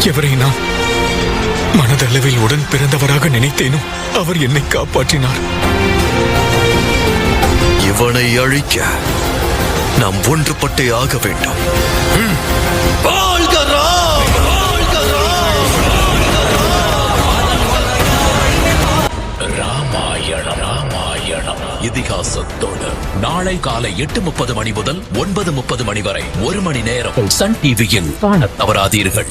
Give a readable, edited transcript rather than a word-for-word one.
எவரை நான் மனதளவில் உடன் பிறந்தவராக நினைத்தேனோ அவர் என்னை காப்பாற்றினார். இவனை அழிக்க நாம் ஒன்றுபட்டே ஆக வேண்டும். இதிகாசத்தோடு நாளை காலை 8:30 மணி முதல் 9:30 மணி வரை 1 மணி நேரம் சன் டிவியில் காணத் தவறாதீர்கள்.